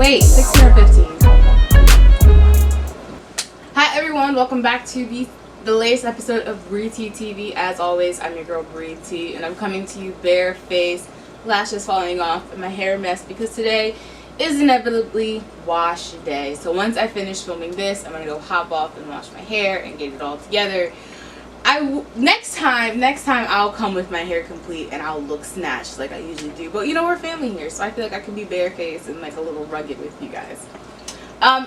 Wait, 16 or 15? Hi everyone, welcome back to the latest episode of Brie TV. As always, I'm your girl Brie T, and I'm coming to you barefaced, lashes falling off, and my hair a mess because today is inevitably wash day. So once I finish filming this, I'm gonna go hop off and wash my hair and get it all together. Next time I'll come with my hair complete and I'll look snatched like I usually do. But you know, we're family here, so I feel like I can be barefaced and like a little rugged with you guys.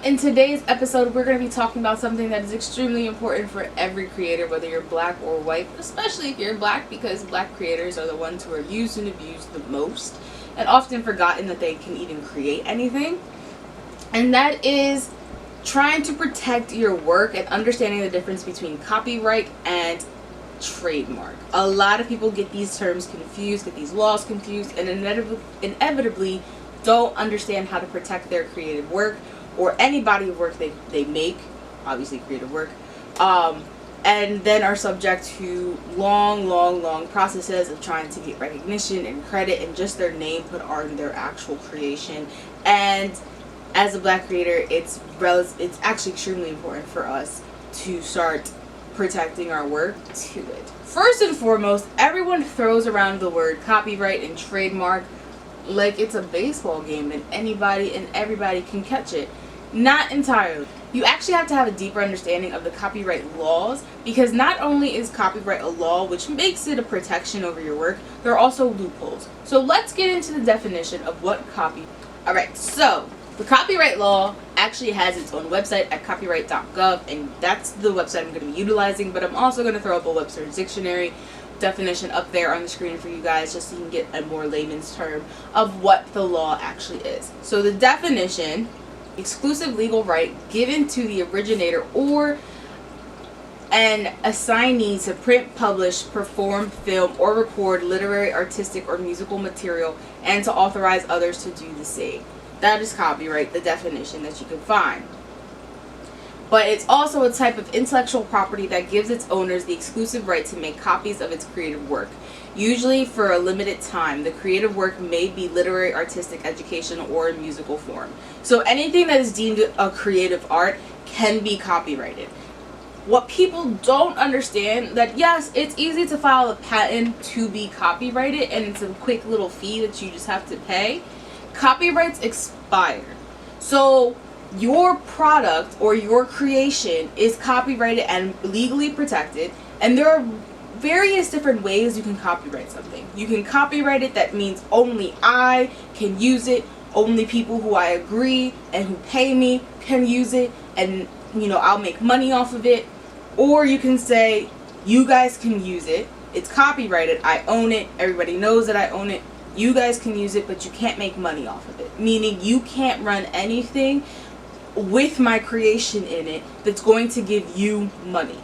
In today's episode, we're going to be talking about something that is extremely important for every creator, whether you're black or white, especially if you're black, because black creators are the ones who are used and abused the most and often forgotten that they can even create anything. And that is trying to protect your work and understanding the difference between copyright and trademark. A lot of people get these terms confused, get these laws confused, and inevitably don't understand how to protect their creative work or any body of work they make, obviously creative work, and then are subject to long processes of trying to get recognition and credit and just their name put on their actual creation. And as a black creator, it's actually extremely important for us to start protecting our work to it. First and foremost, everyone throws around the word copyright and trademark like it's a baseball game and anybody and everybody can catch it. Not entirely. You actually have to have a deeper understanding of the copyright laws, because not only is copyright a law which makes it a protection over your work, there are also loopholes. So let's get into the definition of what Alright, so the copyright law actually has its own website at copyright.gov, and that's the website I'm going to be utilizing, but I'm also going to throw up a Webster's Dictionary definition up there on the screen for you guys just so you can get a more layman's term of what the law actually is. So the definition: exclusive legal right given to the originator or an assignee to print, publish, perform, film, or record literary, artistic, or musical material, and to authorize others to do the same. That is copyright, the definition that you can find. But it's also a type of intellectual property that gives its owners the exclusive right to make copies of its creative work, usually for a limited time. The creative work may be literary, artistic, educational, or in musical form. So anything that is deemed a creative art can be copyrighted. What people don't understand, that yes, it's easy to file a patent to be copyrighted and it's a quick little fee that you just have to pay. Copyrights expire. So your product or your creation is copyrighted and legally protected, and there are various different ways you can copyright something. You can copyright it that means only I can use it, only people who I agree and who pay me can use it, and you know, I'll make money off of it. Or you can say, you guys can use it, it's copyrighted, I own it, everybody knows that I own it, you guys can use it, but you can't make money off of it. Meaning you can't run anything with my creation in it that's going to give you money.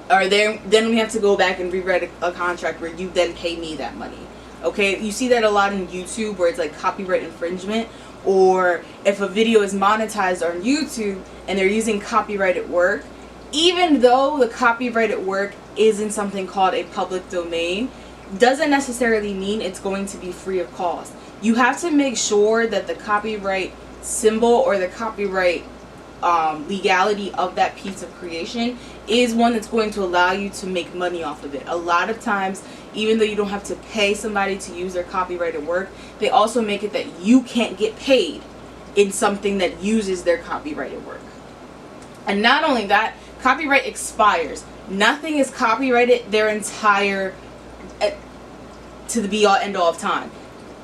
Or then we have to go back and rewrite a contract where you then pay me that money. Okay, you see that a lot in YouTube where it's like copyright infringement, or if a video is monetized on YouTube and they're using copyrighted work, even though the copyrighted work is in something called a public domain, doesn't necessarily mean it's going to be free of cost. You have to make sure that the copyright symbol or the copyright legality of that piece of creation is one that's going to allow you to make money off of it. A lot of times, even though you don't have to pay somebody to use their copyrighted work, they also make it that you can't get paid in something that uses their copyrighted work. And not only that, copyright expires. Nothing is copyrighted their entire to the be all end all of time.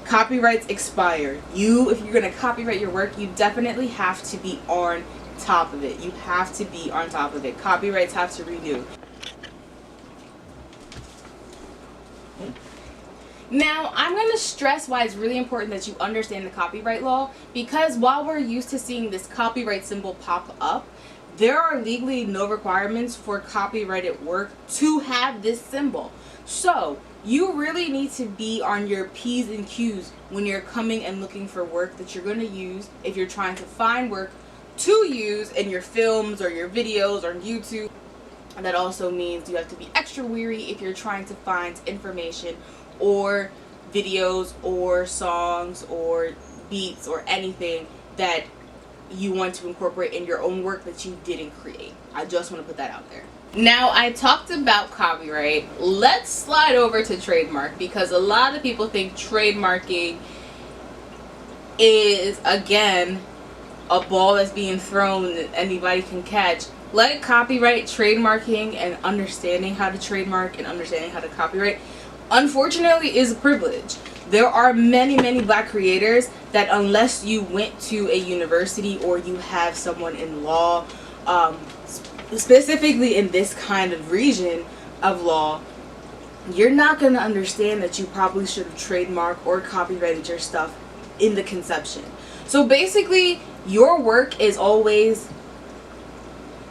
Copyrights expire. If you're going to copyright your work, you definitely have to be on top of it. You have to be on top of it. Copyrights have to renew. Now, I'm going to stress why it's really important that you understand the copyright law, because while we're used to seeing this copyright symbol pop up, there are legally no requirements for copyrighted work to have this symbol. So you really need to be on your P's and Q's when you're coming and looking for work that you're going to use if you're trying to find work to use in your films or your videos on YouTube. And that also means you have to be extra wary if you're trying to find information or videos or songs or beats or anything that you want to incorporate in your own work that you didn't create. I just want to put that out there. Now, I talked about copyright. Let's slide over to trademark, because a lot of people think trademarking is, again, a ball that's being thrown that anybody can catch. Like copyright, trademarking, and understanding how to trademark and understanding how to copyright, unfortunately, is a privilege. There are many, many black creators that, unless you went to a university or you have someone in law, specifically in this kind of region of law, you're not going to understand that you probably should have trademarked or copyrighted your stuff in the conception. So basically, your work is always,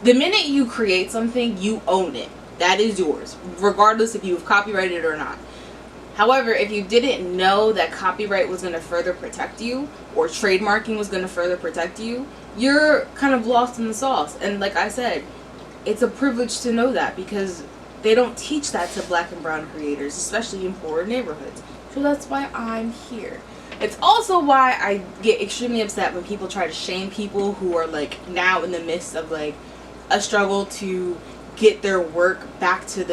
the minute you create something, you own it. That is yours, regardless if you've copyrighted it or not. However, if you didn't know that copyright was going to further protect you, or trademarking was going to further protect you, you're kind of lost in the sauce. And like I said, it's a privilege to know that, because they don't teach that to black and brown creators, especially in poorer neighborhoods. So that's why I'm here. It's also why I get extremely upset when people try to shame people who are like now in the midst of like a struggle to get their work back to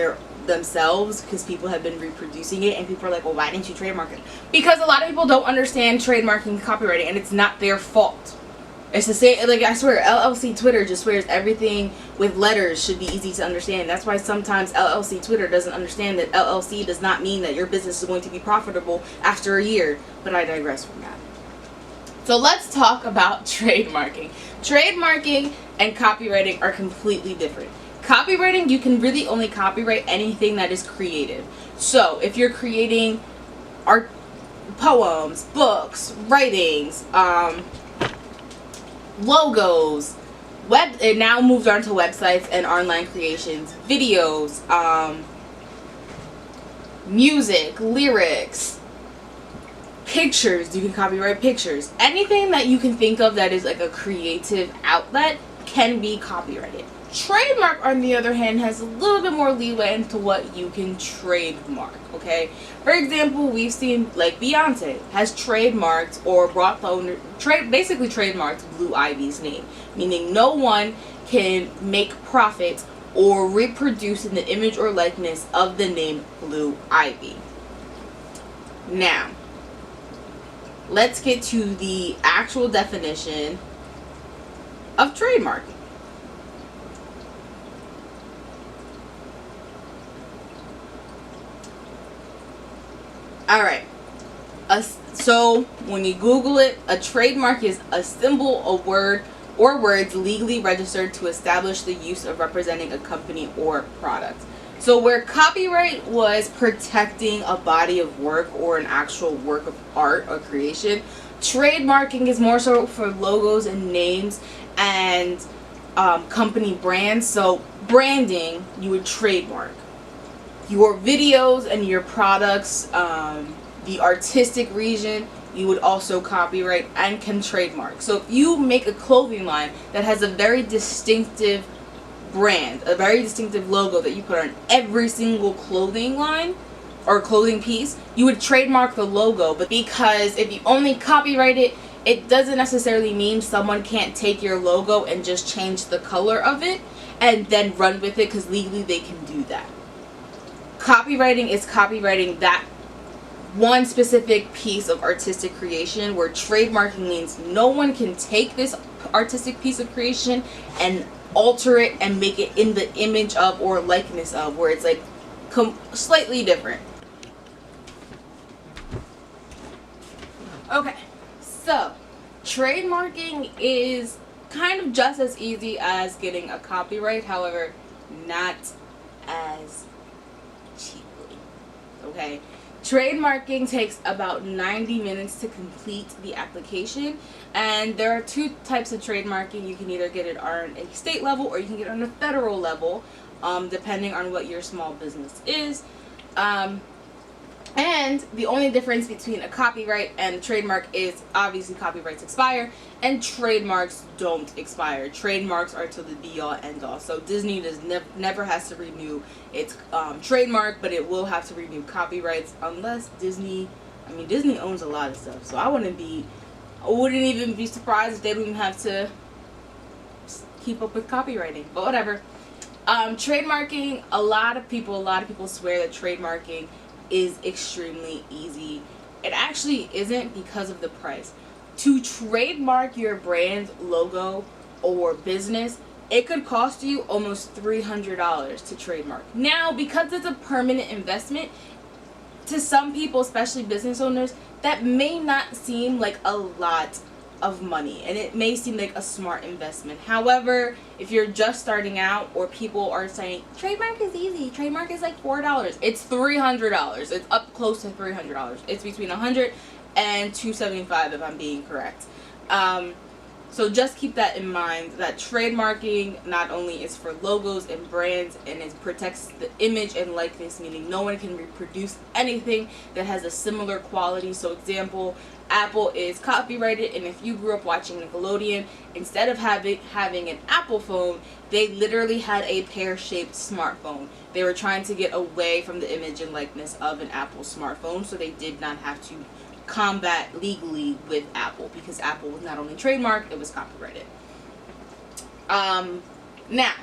themselves, because people have been reproducing it, and people are like, well, why didn't you trademark it? Because a lot of people don't understand trademarking and copywriting, and it's not their fault. It's the same, like, I swear, LLC Twitter just swears everything with letters should be easy to understand. That's why sometimes LLC Twitter doesn't understand that LLC does not mean that your business is going to be profitable after a year. But I digress from that. So let's talk about trademarking. Trademarking and copywriting are completely different. Copywriting, you can really only copyright anything that is creative. So if you're creating art, poems, books, writings, logos, it now moved on to websites and online creations, videos, music, lyrics, pictures. You can copyright pictures. Anything that you can think of that is like a creative outlet can be copyrighted. Trademark, on the other hand, has a little bit more leeway into what you can trademark, okay? For example, we've seen, like, Beyonce has trademarked or brought the owner, basically trademarked Blue Ivy's name, meaning no one can make profit or reproduce in the image or likeness of the name Blue Ivy. Now, let's get to the actual definition of trademarking. Alright, so when you Google it, a trademark is a symbol, a word, or words legally registered to establish the use of representing a company or product. So where copyright was protecting a body of work or an actual work of art or creation, trademarking is more so for logos and names and company brands. So branding, you would trademark. Your videos and your products, the artistic region, you would also copyright and can trademark. So if you make a clothing line that has a very distinctive brand, a very distinctive logo that you put on every single clothing line or clothing piece, you would trademark the logo. But because if you only copyright it, it doesn't necessarily mean someone can't take your logo and just change the color of it and then run with it, because legally they can do that. Copywriting is copyrighting that one specific piece of artistic creation, where trademarking means no one can take this artistic piece of creation and alter it and make it in the image of or likeness of, where it's like slightly different. Okay, so trademarking is kind of just as easy as getting a copyright, however, not as cheaply. Okay, trademarking takes about 90 minutes to complete the application, and there are two types of trademarking. You can either get it on a state level or you can get it on a federal level, depending on what your small business is. And the only difference between a copyright and a trademark is obviously copyrights expire and trademarks don't expire. Trademarks are to the be-all end-all. So Disney never has to renew its trademark, but it will have to renew copyrights unless Disney owns a lot of stuff. So I wouldn't be I wouldn't even be surprised if they don't even have to keep up with copywriting, but whatever. Trademarking, a lot of people swear that trademarking is extremely easy. It actually isn't, because of the price. To trademark your brand logo or business, it could cost you almost $300 to trademark. Now, because it's a permanent investment, to some people, especially business owners, that may not seem like a lot of money, and it may seem like a smart investment. However, if you're just starting out, or people are saying trademark is easy, trademark is like $4, it's $300. It's up close to $300. It's between $100 and $275 if I'm being correct. So just keep that in mind, that trademarking not only is for logos and brands, and it protects the image and likeness, meaning no one can reproduce anything that has a similar quality. So example, Apple is copyrighted, and if you grew up watching Nickelodeon, instead of having an Apple phone, they literally had a pear-shaped smartphone. They were trying to get away from the image and likeness of an Apple smartphone, so they did not have to combat legally with Apple, because Apple was not only trademarked, it was copyrighted. Now,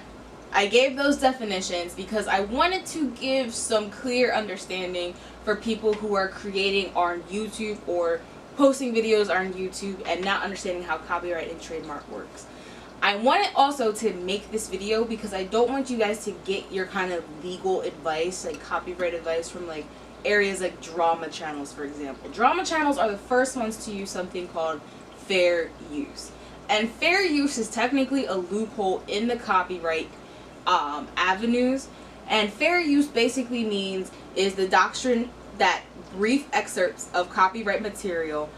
I gave those definitions because I wanted to give some clear understanding for people who are creating on YouTube or posting videos on YouTube and not understanding how copyright and trademark works. I wanted also to make this video because I don't want you guys to get your kind of legal advice, like copyright advice, from like areas like drama channels, for example. Drama channels are the first ones to use something called fair use. And fair use is technically a loophole in the copyright avenues. And fair use basically means is the doctrine that brief excerpts of copyright material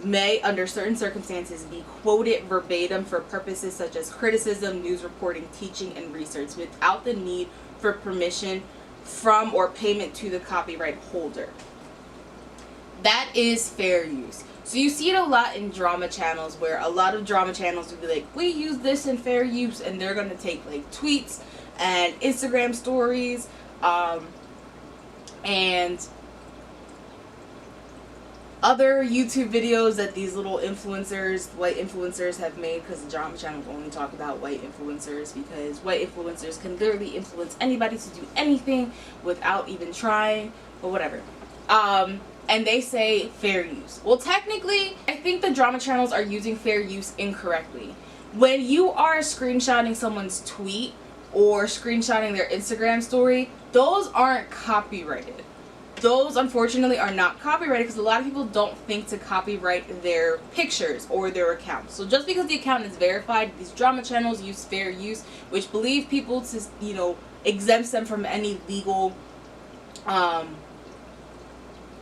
may, under certain circumstances, be quoted verbatim for purposes such as criticism, news reporting, teaching, and research without the need for permission from or payment to the copyright holder. That is fair use. So you see it a lot in drama channels, where a lot of drama channels will be like, we use this in fair use, and they're going to take like tweets and Instagram stories and other YouTube videos that these little influencers, white influencers, have made, because the drama channels only talk about white influencers, because white influencers can literally influence anybody to do anything without even trying, but whatever. And they say fair use. Well, technically, I think the drama channels are using fair use incorrectly. When you are screenshotting someone's tweet or screenshotting their Instagram story, those aren't copyrighted. Those, unfortunately, are not copyrighted because a lot of people don't think to copyright their pictures or their accounts. So just because the account is verified, these drama channels use fair use, which believe people to, exempts them from any legal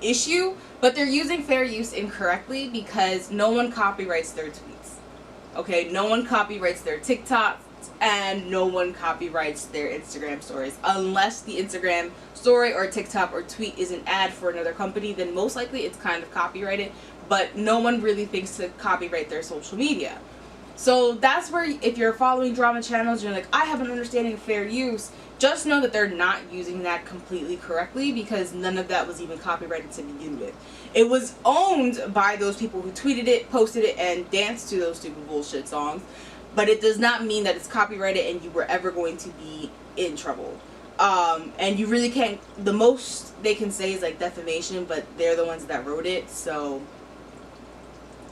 issue, but they're using fair use incorrectly because no one copyrights their tweets. Okay, no one copyrights their TikToks, and no one copyrights their Instagram stories. Unless the Instagram story or TikTok or tweet is an ad for another company, then most likely it's kind of copyrighted, but no one really thinks to copyright their social media. So that's where, if you're following drama channels, you're like, I have an understanding of fair use, just know that they're not using that completely correctly, because none of that was even copyrighted to begin with. It was owned by those people who tweeted it, posted it, and danced to those stupid bullshit songs. But it does not mean that it's copyrighted and you were ever going to be in trouble. And you really can't, the most they can say is like defamation, but they're the ones that wrote it. So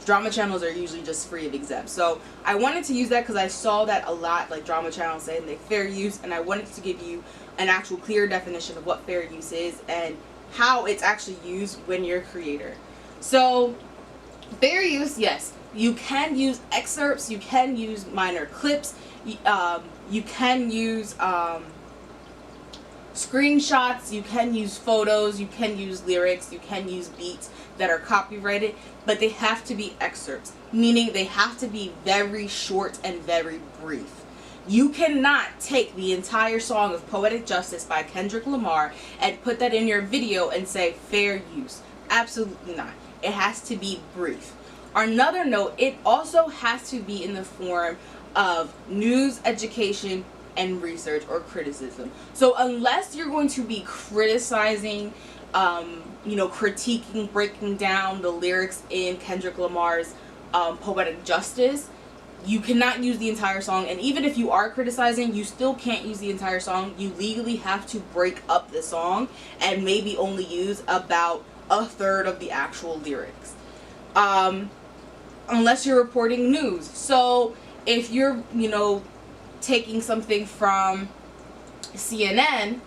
drama channels are usually just free of exempt. So I wanted to use that because I saw that a lot, like drama channels saying like fair use, and I wanted to give you an actual clear definition of what fair use is and how it's actually used when you're a creator. So fair use, yes. You can use excerpts, you can use minor clips, you can use screenshots, you can use photos, you can use lyrics, you can use beats that are copyrighted, but they have to be excerpts, meaning they have to be very short and very brief. You cannot take the entire song of Poetic Justice by Kendrick Lamar and put that in your video and say fair use. Absolutely not. It has to be brief. Another note, it also has to be in the form of news, education, and research or criticism. So unless you're going to be criticizing critiquing, breaking down the lyrics in Kendrick Lamar's Poetic Justice, you cannot use the entire song. And even if you are criticizing, you still can't use the entire song. You legally have to break up the song and maybe only use about a third of the actual lyrics, unless you're reporting news. So if you're taking something from CNN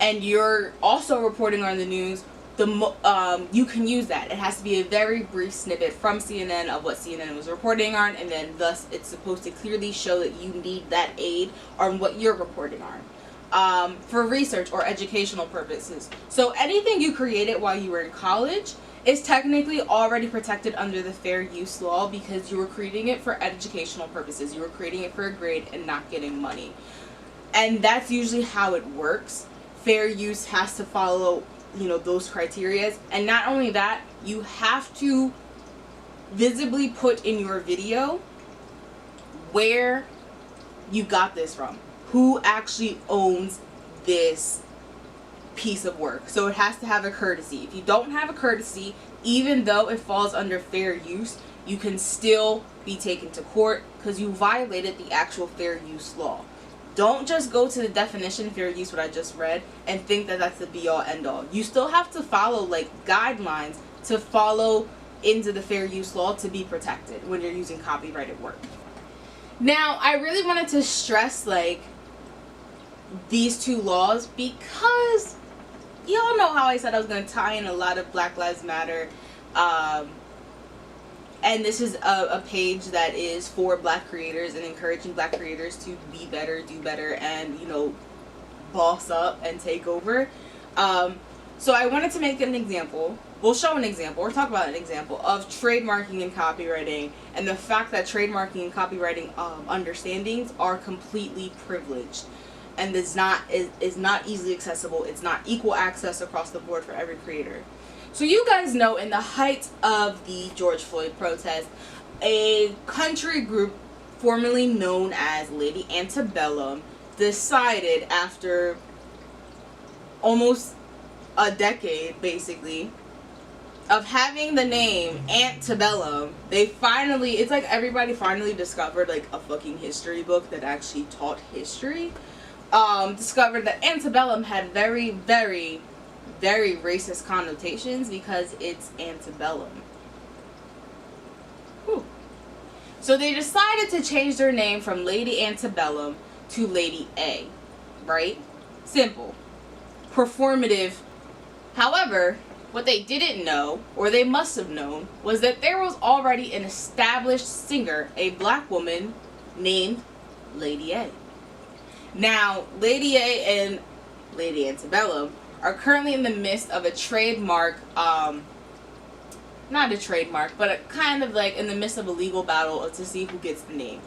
and you're also reporting on the news, you can use that. It has to be a very brief snippet from CNN of what CNN was reporting on, and then thus it's supposed to clearly show that you need that aid on what you're reporting on, for research or educational purposes. So anything you created while you were in college is technically already protected under the fair use law, because you were creating it for educational purposes. You were creating it for a grade and not getting money. And that's usually how it works. Fair use has to follow those criteria. And not only that, you have to visibly put in your video where you got this from, who actually owns this piece of work. So it has to have a courtesy. If you don't have a courtesy, even though it falls under fair use, you can still be taken to court because you violated the actual fair use law. Don't just go to the definition of fair use, what I just read, and think that that's the be-all, end-all. You still have to follow guidelines to follow into the fair use law to be protected when you're using copyrighted work. Now, I really wanted to stress these two laws because y'all know how I said I was going to tie in a lot of Black Lives Matter, and this is a page that is for Black creators and encouraging Black creators to be better, do better, and boss up and take over. So I wanted to make an example. We'll show an example, or talk about an example of trademarking and copywriting, and the fact that trademarking and copywriting understandings are completely privileged, and is not easily accessible. It's not equal access across the board for every creator. So you guys know, in the height of the George Floyd protest, a country group formerly known as Lady Antebellum decided, after almost a decade basically of having the name Antebellum, it's like everybody finally discovered a fucking history book that actually taught history, discovered that Antebellum had very, very, very racist connotations because it's antebellum. Whew. So they decided to change their name from Lady Antebellum to Lady A, right? Simple. Performative. However, what they didn't know, or they must have known, was that there was already an established singer, a Black woman named Lady A. Now, Lady A and Lady Antebellum are currently in the midst of a trademark, not a trademark, but kind of in the midst of a legal battle to see who gets the name.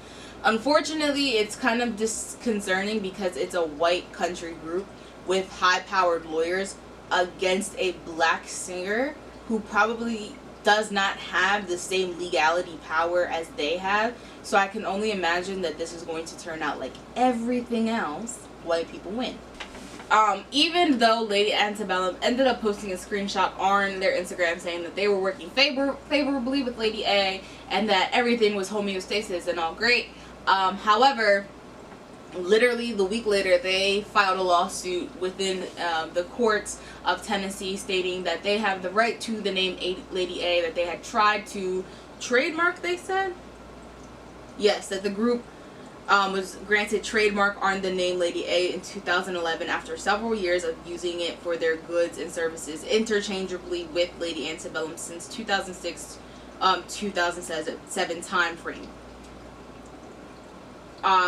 Unfortunately, it's kind of disconcerting because it's a white country group with high-powered lawyers against a Black singer who probably does not have the same legality power as they have. So I can only imagine that this is going to turn out like everything else, white people win. Even though Lady Antebellum ended up posting a screenshot on their Instagram saying that they were working favorably with Lady A and that everything was homeostasis and all great. However, literally the week later, they filed a lawsuit within the courts of Tennessee stating that they have the right to the name Lady A, that they had tried to trademark, they said. Yes, that the group was granted trademark on the name Lady A in 2011 after several years of using it for their goods and services interchangeably with Lady Antebellum since 2006-2007 time frame.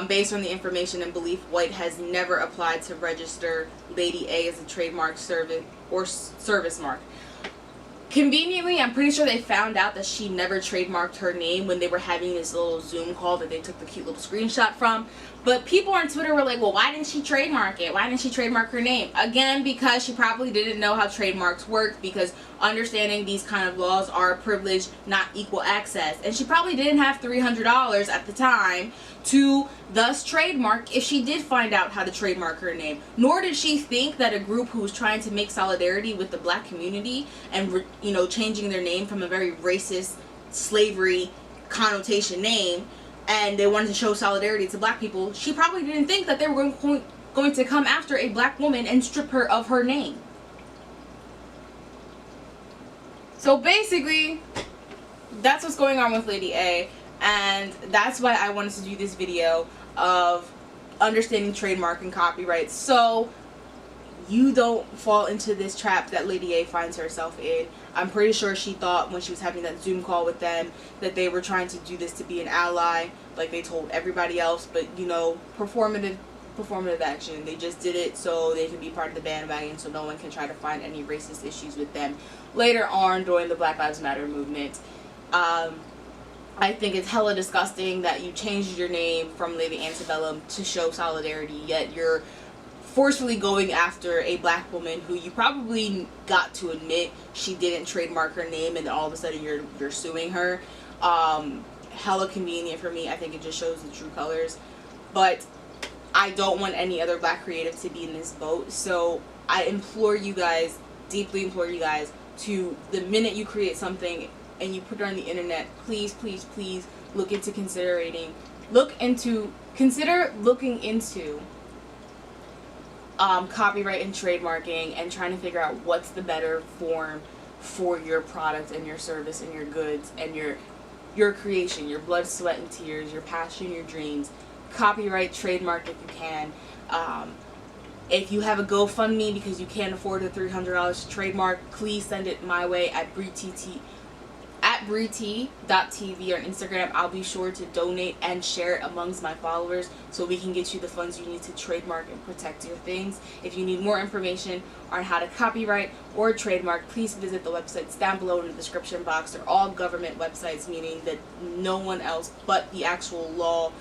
Based on the information and belief, White has never applied to register Lady A as a trademark service mark. Conveniently, I'm pretty sure they found out that she never trademarked her name when they were having this little Zoom call that they took the cute little screenshot from. But people on Twitter were like, well, why didn't she trademark it? Why didn't she trademark her name? Again, because she probably didn't know how trademarks work, because understanding these kind of laws are privilege, not equal access. And she probably didn't have $300 at the time to thus trademark if she did find out how to trademark her name. Nor did she think that a group who was trying to make solidarity with the black community and, you know, changing their name from a very racist, slavery connotation name, and they wanted to show solidarity to black people, she probably didn't think that they were going to come after a black woman and strip her of her name. So basically, that's what's going on with Lady A, and that's why I wanted to do this video of understanding trademark and copyright, so you don't fall into this trap that Lady A finds herself in. I'm pretty sure she thought when she was having that Zoom call with them that they were trying to do this to be an ally, like they told everybody else, but you know, performative action. They just did it so they could be part of the bandwagon, so no one can try to find any racist issues with them later on during the Black Lives Matter movement. I think it's hella disgusting that you changed your name from Lady Antebellum to show solidarity, yet you're forcefully going after a black woman who you probably got to admit she didn't trademark her name, and all of a sudden you're suing her. Hella convenient for me. I think it just shows the true colors. But I don't want any other black creative to be in this boat. So I implore you guys, deeply implore you guys, to, the minute you create something and you put it on the internet, please, please, please consider looking into copyright and trademarking, and trying to figure out what's the better form for your product and your service and your goods and your creation, your blood, sweat, and tears, your passion, your dreams. Copyright, trademark if you can. If you have a GoFundMe because you can't afford the $300 to trademark, please send it my way at Brie.tv on Instagram. I'll be sure to donate and share it amongst my followers so we can get you the funds you need to trademark and protect your things. If you need more information on how to copyright or trademark, please visit the websites down below in the description box. They're all government websites, meaning that no one else but the actual law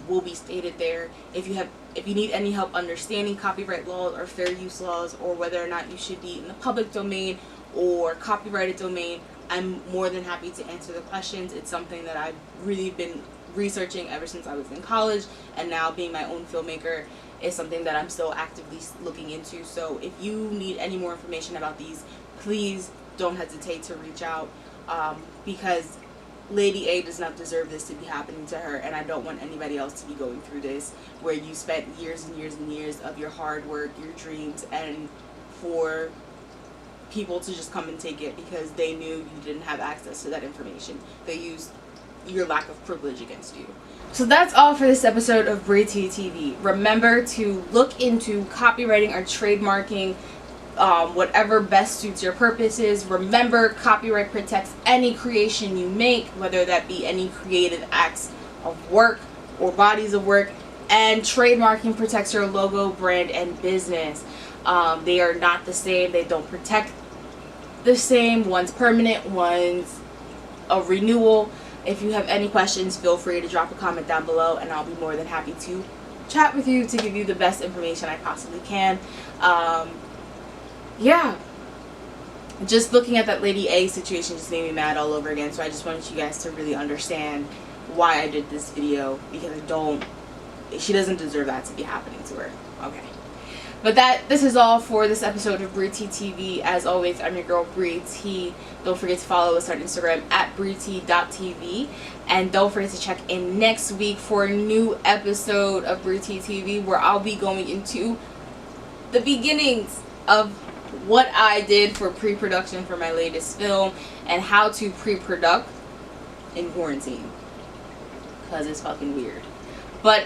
will be stated there. If you need any help understanding copyright laws or fair use laws, or whether or not you should be in the public domain or copyrighted domain, I'm more than happy to answer the questions. It's something that I've really been researching ever since I was in college, and now being my own filmmaker is something that I'm still actively looking into. So if you need any more information about these, please don't hesitate to reach out, because Lady A does not deserve this to be happening to her, and I don't want anybody else to be going through this, where you spent years and years and years of your hard work, your dreams, and for people to just come and take it because they knew you didn't have access to that information. They used your lack of privilege against you. So that's all for this episode of Brie TV. Remember to look into copywriting or trademarking, whatever best suits your purposes. Remember, copyright protects any creation you make, whether that be any creative acts of work or bodies of work, and trademarking protects your logo, brand, and business. They are not the same. They don't protect the same. One's permanent, one's a renewal. If you have any questions, feel free to drop a comment down below, and I'll be more than happy to chat with you to give you the best information I possibly can. Yeah, just looking at that Lady A situation just made me mad all over again, so I just wanted you guys to really understand why I did this video, because she doesn't deserve that to be happening to her. Okay. But this is all for this episode of Brie TV. As always, I'm your girl Brie T. Don't forget to follow us on Instagram at Brie.tv. And don't forget to check in next week for a new episode of Brie TV, where I'll be going into the beginnings of what I did for pre-production for my latest film, and how to pre-product in quarantine, because it's fucking weird. But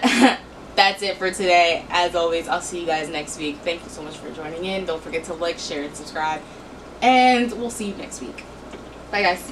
that's it for today. As always, I'll see you guys next week. Thank you so much for joining in. Don't forget to like, share, and subscribe, and we'll see you next week. Bye guys.